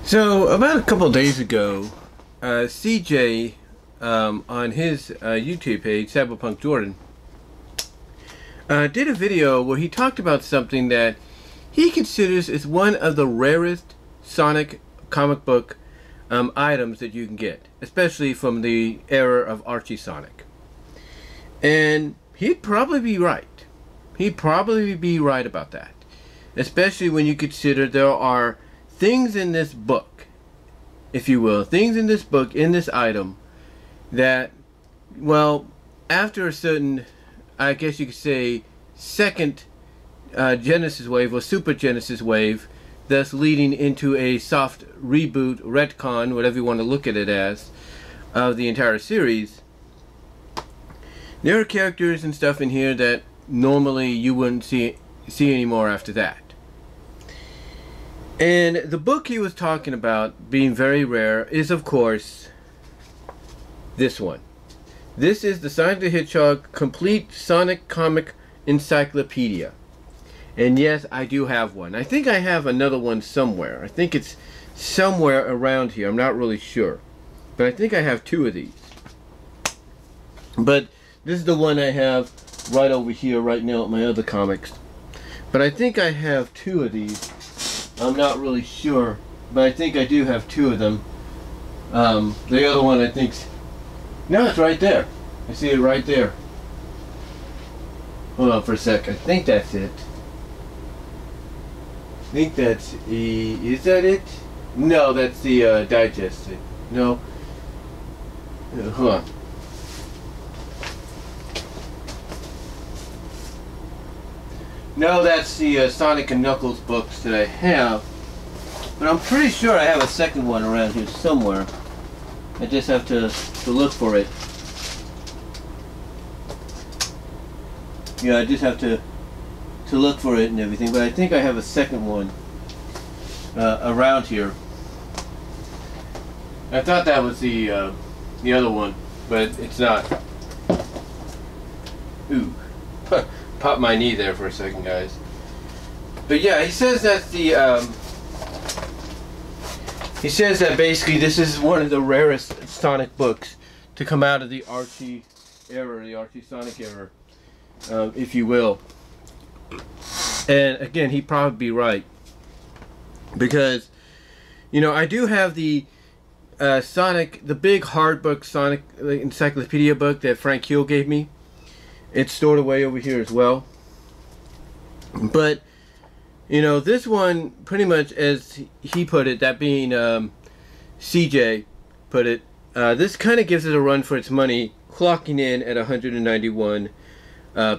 So about a couple of days ago, CJ on his YouTube page, Cyberpunk Jordan, did a video where he talked about something that he considers is one of the rarest Sonic comic book items that you can get, especially from the era of Archie Sonic. And he'd probably be right. He'd probably be right about that, especially when you consider there are things in this book, if you will, things in this book, in this item, that, well, after a certain, I guess you could say, second Genesis wave or Super Genesis wave, thus leading into a soft reboot, retcon, whatever you want to look at it as, of the entire series. There are characters and stuff in here that normally you wouldn't see anymore after that. And the book he was talking about being very rare is, of course, this one. This is the Sonic the Hedgehog Complete Sonic Comic Encyclopedia. And yes, I do have one. I think I have another one somewhere. I think it's somewhere around here. I'm not really sure. But I think I have two of these. But this is the one I have right over here right now at my other comics. But I think I have two of these. I'm not really sure, but I think I do have two of them. The other one I think's... No, it's right there. I see it right there. Hold on for a sec. I think that's it. I think that's... Is that it? No, that's the digest. No. Hold on. No, that's the Sonic and Knuckles books that I have. But I'm pretty sure I have a second one around here somewhere. I just have to look for it. Yeah, I just have to look for it and everything. But I think I have a second one around here. I thought that was the other one, but it's not. Ooh. Popped my knee there for a second, guys. But yeah, he says that he says that basically this is one of the rarest Sonic books to come out of the Archie era, the Archie Sonic era, if you will. And again, he'd probably be right, because you know I do have the Sonic, the big hard book Sonic encyclopedia book that Frank Hill gave me. It's stored away over here as well. But, you know, this one, pretty much as he put it, that being CJ put it, this kind of gives it a run for its money, clocking in at 191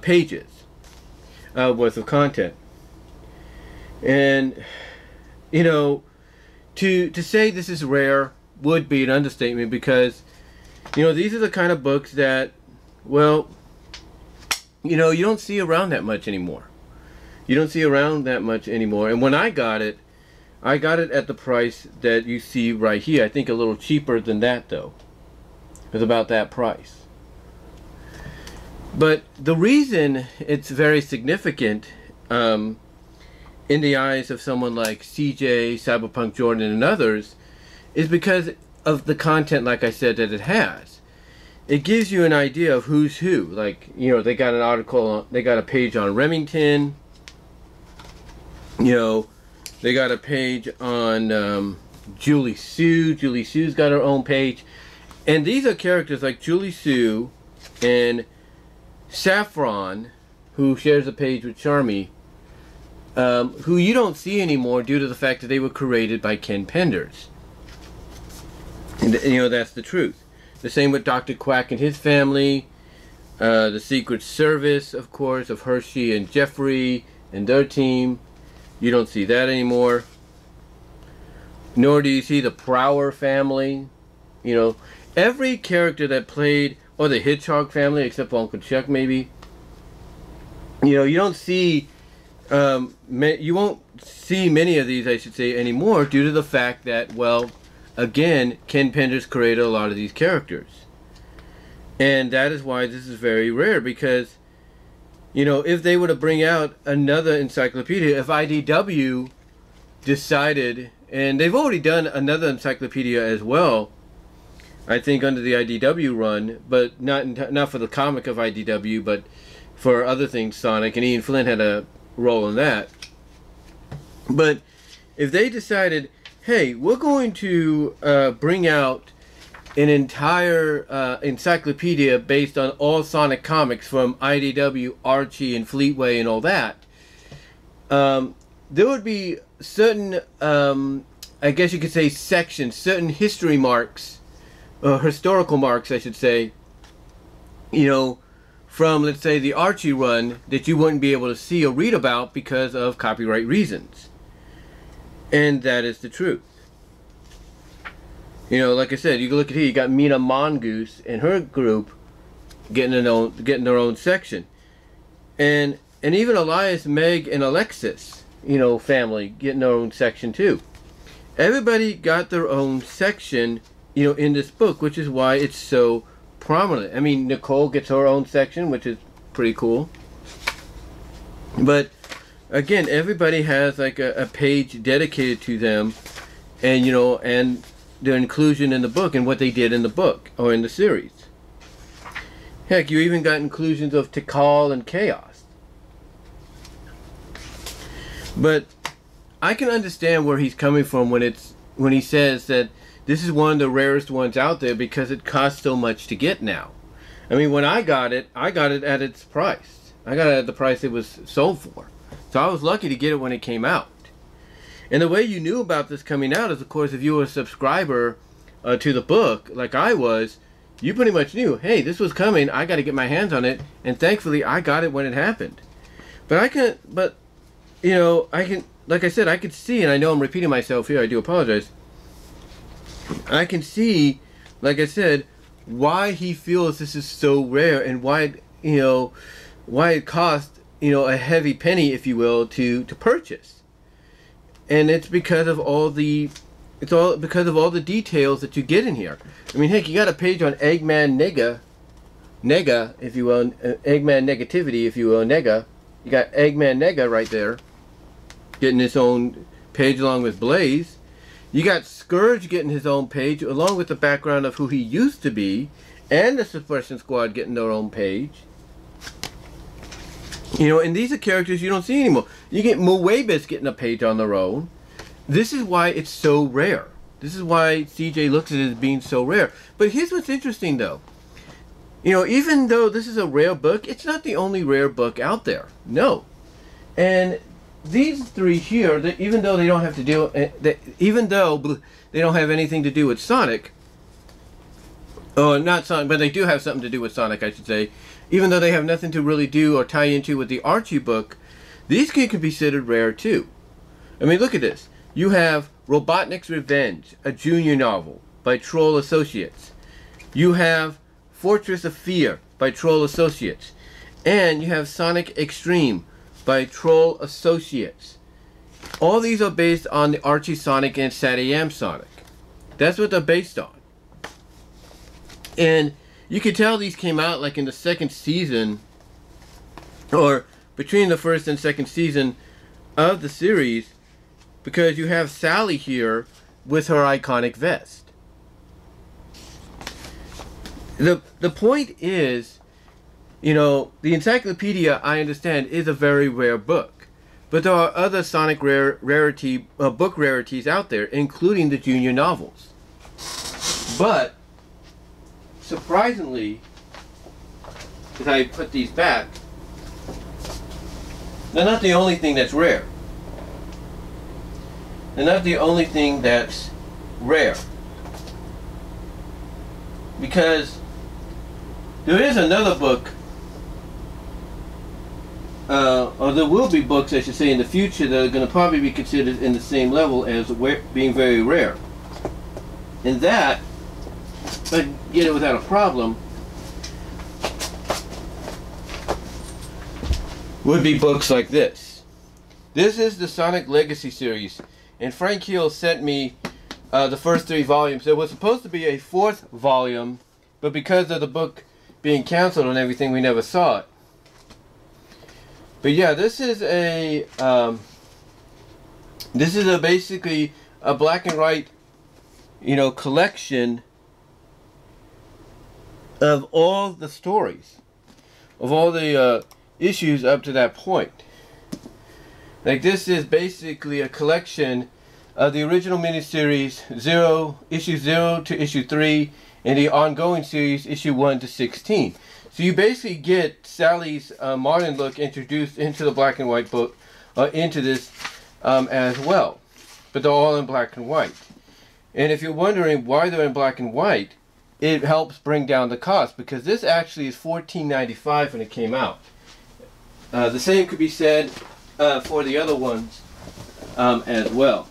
pages worth of content. And, you know, to say this is rare would be an understatement, because, you know, these are the kind of books that, well, you know, you don't see around that much anymore. You don't see around that much anymore. And when I got it at the price that you see right here. I think a little cheaper than that, though. It was about that price. But the reason it's very significant in the eyes of someone like CJ, Cyberpunk Jordan, and others is because of the content, like I said, that it has. It gives you an idea of who's who. Like, you know, they got an article, they got a page on Remington. You know, they got a page on Julie Sue. Julie Sue's got her own page. And these are characters like Julie Sue and Saffron, who shares a page with Charmy, who you don't see anymore due to the fact that they were created by Ken Penders. And you know, that's the truth. The same with Dr. Quack and his family, the Secret Service, of course, of Hershey and Jeffrey and their team. You don't see that anymore. Nor do you see the Prower family. You know, every character that played, or the Hedgehog family, except for Uncle Chuck, maybe. You know, you don't see, you won't see many of these, I should say, anymore, due to the fact that, well, again, Ken Penders created a lot of these characters. And that is why this is very rare, because, you know, if they were to bring out another encyclopedia, if IDW decided And they've already done another encyclopedia as well, I think under the IDW run, but not for the comic of IDW, but for other things, Sonic, and Ian Flynn had a role in that. But if they decided, hey, we're going to bring out an entire encyclopedia based on all Sonic comics from IDW, Archie, and Fleetway and all that, there would be certain, I guess you could say, sections, certain history marks, historical marks, I should say, you know, from, let's say, the Archie run that you wouldn't be able to see or read about because of copyright reasons. And that is the truth. You know, like I said, you can look at here, you got Mina Mongoose and her group getting their own section. And even Elias, Meg, and Alexis, you know, family getting their own section too. Everybody got their own section, you know, in this book, which is why it's so prominent. I mean, Nicole gets her own section, which is pretty cool. But again, everybody has like a page dedicated to them, and you know, and their inclusion in the book and what they did in the book or in the series. Heck, you even got inclusions of Tikal and Chaos. But I can understand where he's coming from when he says that this is one of the rarest ones out there because it costs so much to get now. I mean, when I got it at its price. I got it at the price it was sold for. So I was lucky to get it when it came out. And the way you knew about this coming out is, of course, if you were a subscriber to the book, like I was, you pretty much knew, hey, this was coming, I got to get my hands on it, and thankfully I got it when it happened. But you know, like I said, I could see, and I know I'm repeating myself here, I do apologize. I can see, like I said, why he feels this is so rare and why, you know, why it cost, you know, a heavy penny, if you will, to purchase. And it's because of all the details that you get in here. I mean, heck, you got a page on Eggman Nega, if you will, Eggman Negativity, if you will, Nega. You got Eggman Nega right there, getting his own page along with Blaze. You got Scourge getting his own page, along with the background of who he used to be, and the Suppression Squad getting their own page. You know, and these are characters you don't see anymore. You get Moebius getting a page on their own. This is why it's so rare. This is why CJ looks at it as being so rare. But here's what's interesting, though. You know, even though this is a rare book, it's not the only rare book out there. No. And these three here, even though they don't have to do, even though they don't have anything to do with Sonic, oh, not Sonic, but they do have something to do with Sonic, I should say. Even though they have nothing to really do or tie into with the Archie book, these can be considered rare too. I mean, look at this. You have Robotnik's Revenge, a junior novel by Troll Associates. You have Fortress of Fear by Troll Associates. And you have Sonic Extreme by Troll Associates. All these are based on the Archie Sonic and SatAM Sonic. That's what they're based on. And you can tell these came out like in the second season, or between the first and second season of the series, because you have Sally here with her iconic vest. The point is, you know, the encyclopedia, I understand, is a very rare book. But there are other Sonic book rarities out there, including the junior novels. But surprisingly, as I put these back, they're not the only thing that's rare. They're not the only thing that's rare. Because there is another book, or there will be books, I should say, in the future that are going to probably be considered in the same level as being very rare. And that, if I can get it without a problem, would be books like this. This is the Sonic Legacy series, and Frank Hill sent me the first 3 volumes. There was supposed to be a 4th volume, but because of the book being canceled and everything, we never saw it. But yeah, this is basically a black and white, collection of all the stories, of all the issues up to that point. Like, this is basically a collection of the original miniseries issue 0 to issue 3, and the ongoing series issue 1 to 16. So you basically get Sally's modern look introduced into the black and white book, into this as well. But they're all in black and white. And if you're wondering why they're in black and white, it helps bring down the cost, because this actually is $14.95 when it came out. The same could be said for the other ones as well.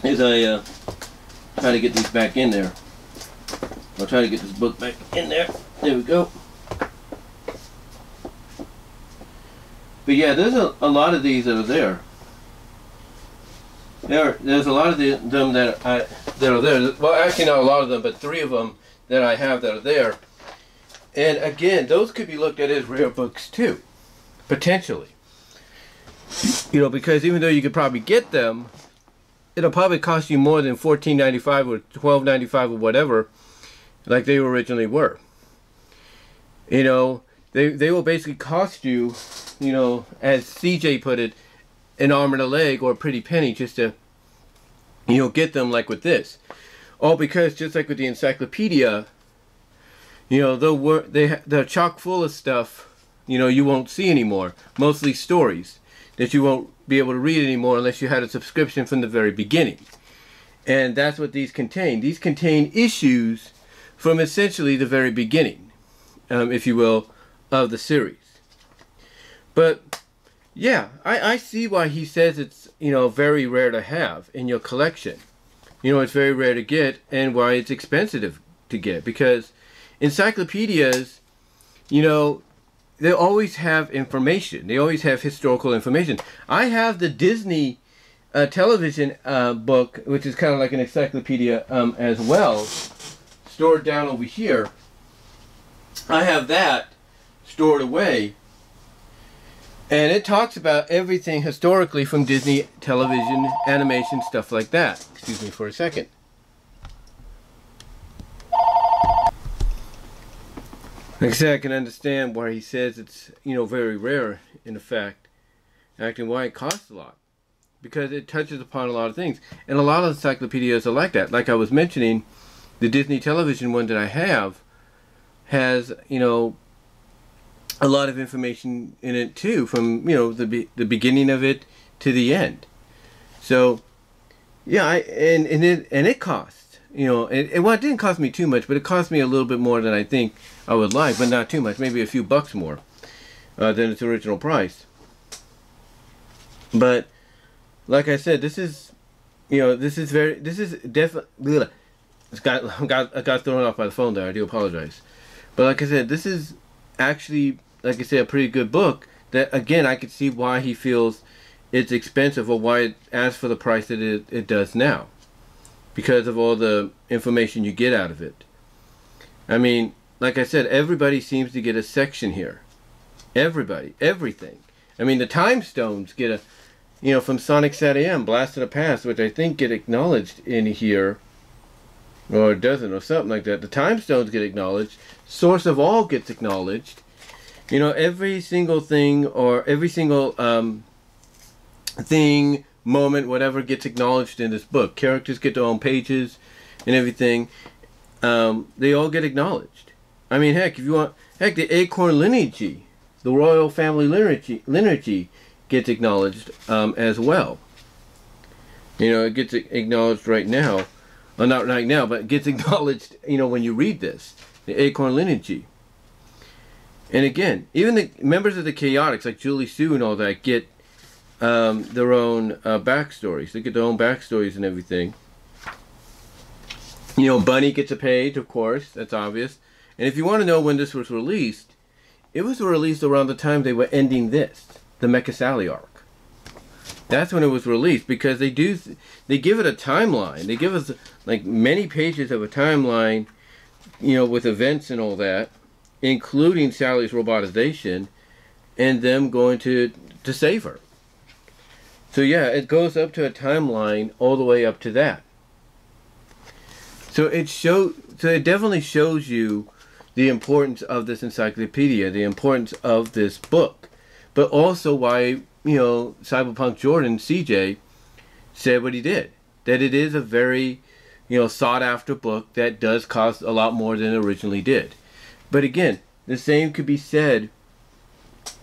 As I try to get these back in there. I'll try to get this book back in there. There we go. But yeah, there's a lot of these that are there. There's a lot of them that are there. Well, actually not a lot of them, but 3 of them that I have that are there. And again, those could be looked at as rare books too, potentially. Because even though you could probably get them, it'll probably cost you more than $14.95 or $12.95 or whatever, like they originally were. They will basically cost you, as CJ put it, an arm and a leg or a pretty penny just to, get them, like with this. All because, just like with the encyclopedia, they're chock full of stuff, you won't see anymore. Mostly stories that you won't be able to read anymore unless you had a subscription from the very beginning. And that's what these contain. These contain issues from essentially the very beginning, if you will, of the series. But yeah, I see why he says it's, very rare to have in your collection. It's very rare to get, and why it's expensive to get. Because encyclopedias, they always have information. They always have historical information. I have the Disney television book, which is kind of like an encyclopedia as well, stored down over here. I have that stored away. And it talks about everything historically from Disney television, animation, stuff like that. Excuse me for a second. Like I said, I can understand why he says it's, very rare, in effect, and why it costs a lot. Because it touches upon a lot of things. And a lot of encyclopedias are like that. Like I was mentioning, the Disney television one that I have has, a lot of information in it too, from, the beginning of it to the end. So, yeah, and it costs, well, it didn't cost me too much, but it cost me a little bit more than I think I would like, but not too much, maybe a few bucks more than its original price. But like I said, this is definitely, I got thrown off by the phone there. I do apologize. But like I said, this is actually, like I said, a pretty good book that, again, I could see why he feels it's expensive, or why it asks for the price that it does now, because of all the information you get out of it. I mean, like I said, everybody seems to get a section here. Everybody, everything. I mean, the Time Stones get a, from Sonic SatAM, Blast of the Past, which I think get acknowledged in here, or it doesn't, or something like that. The Time Stones get acknowledged. Source of All gets acknowledged. Every single thing, or every single thing, moment, whatever, gets acknowledged in this book. Characters get their own pages and everything. They all get acknowledged. I mean, heck, if you want, the Acorn lineage, the royal family lineage gets acknowledged as well. It gets acknowledged right now. Well, not right now, but it gets acknowledged, when you read this. The Acorn lineage. And again, even the members of the Chaotix, like Julie Sue and all that, get their own backstories. They get their own backstories and everything. Bunny gets a page, of course. That's obvious. And if you want to know when this was released, it was released around the time they were ending this, the Mecha Sally arc. That's when it was released, because they give it a timeline. They give us like many pages of a timeline, with events and all that, including Sally's robotization and them going to save her. So yeah, it goes up to a timeline all the way up to that. So it definitely shows you the importance of this encyclopedia, the importance of this book, but also why, Cyberpunk Jordan, CJ, said what he did. That it is a very, sought after book that does cost a lot more than it originally did. But again, the same could be said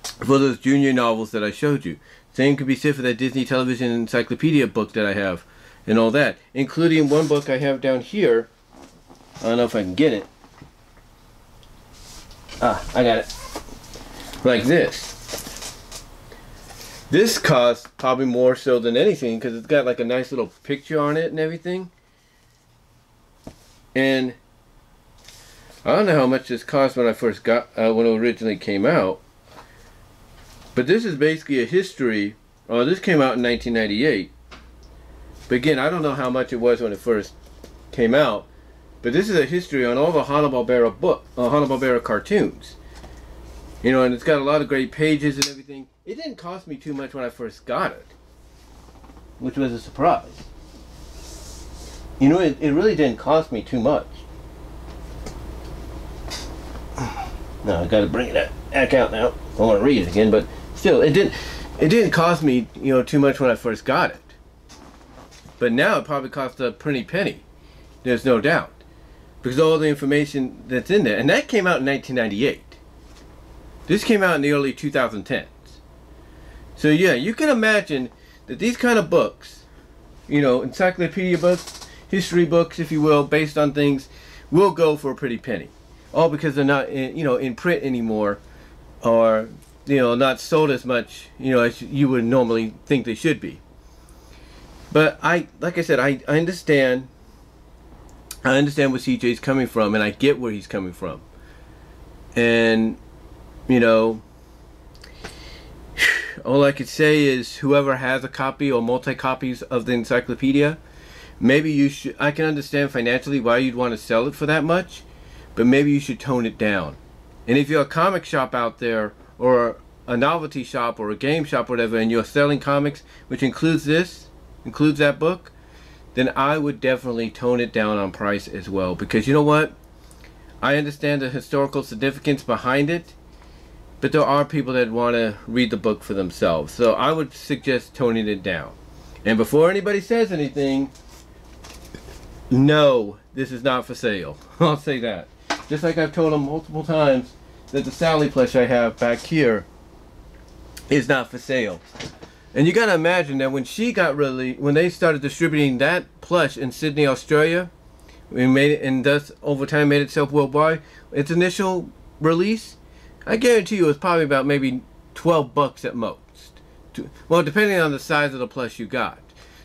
for those junior novels that I showed you. Same could be said for that Disney Television Encyclopedia book that I have and all that. Including one book I have down here. I don't know if I can get it. Ah, I got it. Like this. This costs probably more so than anything because it's got like a nice little picture on it and everything. And I don't know how much this cost when I first got when it originally came out. But this is basically a history. Oh, this came out in 1998. But again, I don't know how much it was when it first came out. But this is a history on all the Hanna-Barbera cartoons. And it's got a lot of great pages and everything. It didn't cost me too much when I first got it, which was a surprise. It really didn't cost me too much. No, I gotta bring it back out now. I want to read it again, but still, it didn't cost me, too much when I first got it. But now it probably costs a pretty penny. There's no doubt. Because of all the information that's in there. And that came out in 1998. This came out in the early 2010s. So yeah, you can imagine that these kind of books, encyclopedia books, history books, if you will, based on things, will go for a pretty penny. All because they're not, in print anymore, or, not sold as much, as you would normally think they should be. But like I said, I understand. I understand where CJ's coming from, and I get where he's coming from. And, all I could say is whoever has a copy or multi-copies of the encyclopedia, maybe you should, I can understand financially why you'd want to sell it for that much, but maybe you should tone it down. And if you're a comic shop out there, or a novelty shop, or a game shop, or whatever, and you're selling comics, which includes that book, then I would definitely tone it down on price as well. Because you know what? I understand the historical significance behind it, but there are people that want to read the book for themselves. So I would suggest toning it down. And before anybody says anything, no, this is not for sale. I'll say that. Just like I've told them multiple times that the Sally plush I have back here is not for sale. And you gotta imagine that when they started distributing that plush in Sydney, Australia, we made it, and thus over time made itself worldwide. Its initial release, I guarantee you, it was probably about maybe $12 at most. Well, depending on the size of the plush you got.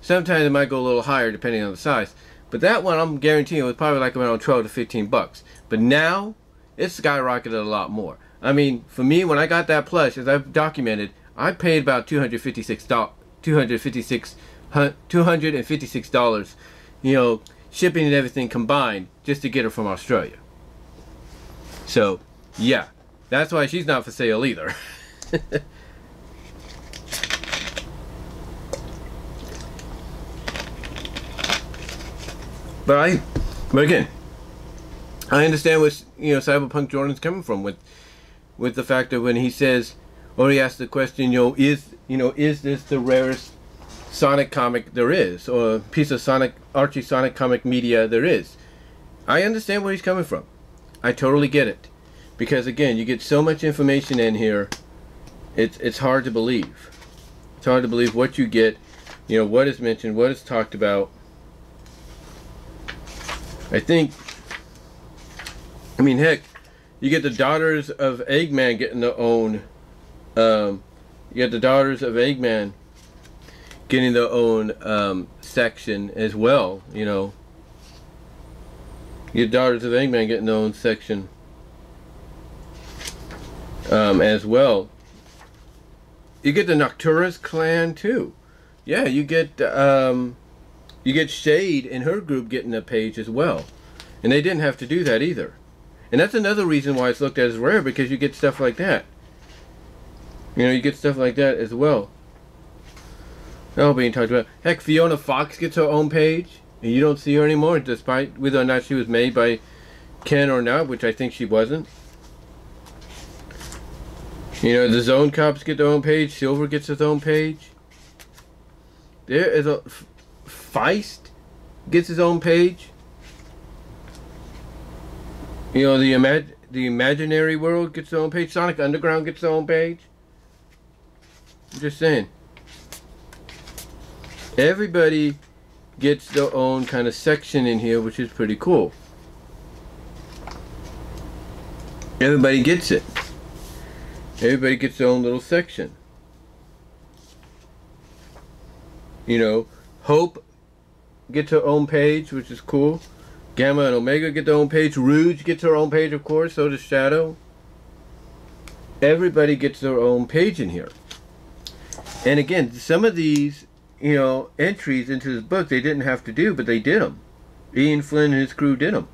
Sometimes it might go a little higher depending on the size. But that one, I'm guaranteeing, was probably like around 12 to 15 bucks. But now, it's skyrocketed a lot more. I mean, for me, when I got that plush, as I've documented, I paid about $256, shipping and everything combined, just to get her from Australia. So, yeah, that's why she's not for sale either. But again, I understand what Cyberpunk Jordan's coming from with the fact that when he says, or he asks the question, is this the rarest Sonic comic there is, or a piece of Archie Sonic comic media there is? I understand where he's coming from. I totally get it, because again, you get so much information in here. It's hard to believe. It's hard to believe what you get, what is mentioned, what is talked about. I mean, heck, you get the Daughters of Eggman getting their own. You get the Daughters of Eggman getting their own section as well. You get Daughters of Eggman getting their own section as well. You get the Nocturus clan too. Yeah, you get Shade and her group getting a page as well, and they didn't have to do that either. And that's another reason why it's looked at as rare, because you get stuff like that. You get stuff like that as well. Oh, being talked about. Heck, Fiona Fox gets her own page, and you don't see her anymore, despite whether or not she was made by Ken or not, which I think she wasn't. You know, the Zone Cops get their own page. Silver gets his own page. There is a Feist gets his own page. You know, the Imaginary World gets their own page. Sonic Underground gets their own page. I'm just saying. Everybody gets their own kind of section in here, which is pretty cool. Everybody gets it. Everybody gets their own little section. You know, Hope gets her own page, which is cool. Gamma and Omega get their own page. Rouge gets her own page, of course. So does Shadow. Everybody gets their own page in here. And again, some of these, you know, entries into this book they didn't have to do, but they did them. Ian Flynn and his crew did them.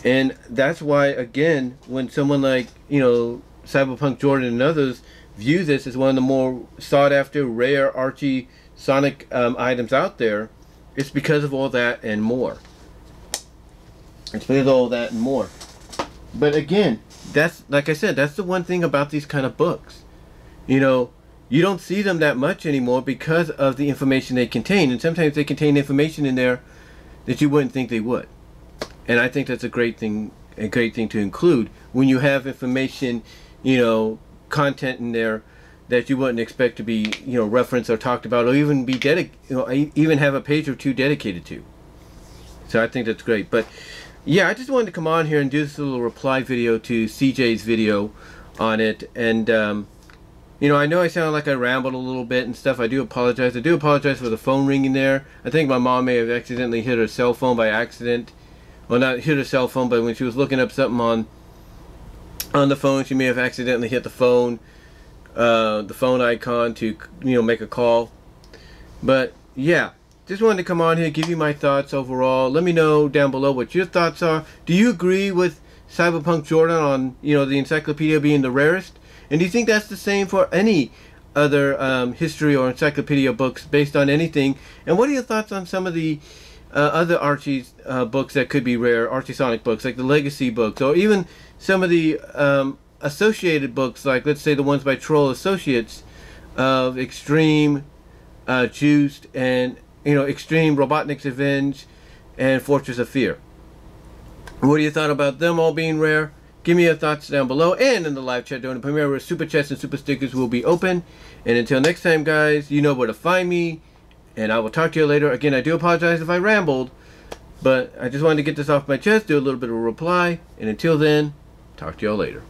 And that's why, again, when someone like, you know, Cyberpunk Jordan and others view this as one of the more sought after, rare Archie Sonic items out there, it's because of all that and more. It's because of all that and more. But again, that's, like I said, that's the one thing about these kind of books. You know, you don't see them that much anymore because of the information they contain. And sometimes they contain information in there that you wouldn't think they would. And I think that's a great thing to include when you have information, you know, content in there that you wouldn't expect to be, you know, referenced or talked about, or even be even have a page or two dedicated to. So I think that's great. But yeah, I just wanted to come on here and do this little reply video to CJ's video on it. And you know, I know I sound like I rambled a little bit and stuff. I do apologize. I do apologize for the phone ringing there. I think my mom may have accidentally hit her cell phone by accident. Well, not hit her cell phone, but when she was looking up something on the phone, she may have accidentally hit the phone icon to, you know, make a call. But yeah, just wanted to come on here, give you my thoughts overall. Let me know down below what your thoughts are. Do you agree with Cyberpunk Jordan on, you know, the encyclopedia being the rarest? And do you think that's the same for any other history or encyclopedia books based on anything? And what are your thoughts on some of the other Archie's books that could be rare, Archie Sonic books, like the Legacy books, or even some of the associated books, like let's say the ones by Troll Associates of Extreme, Juiced, and, you know, Extreme, Robotnik's Revenge, and Fortress of Fear. What do you thought about them all being rare? Give me your thoughts down below, and in the live chat during the premiere where Super Chats and Super Stickers will be open. And until next time, guys, you know where to find me, and I will talk to you later. Again, I do apologize if I rambled, but I just wanted to get this off my chest, do a little bit of a reply, and until then, talk to y'all later.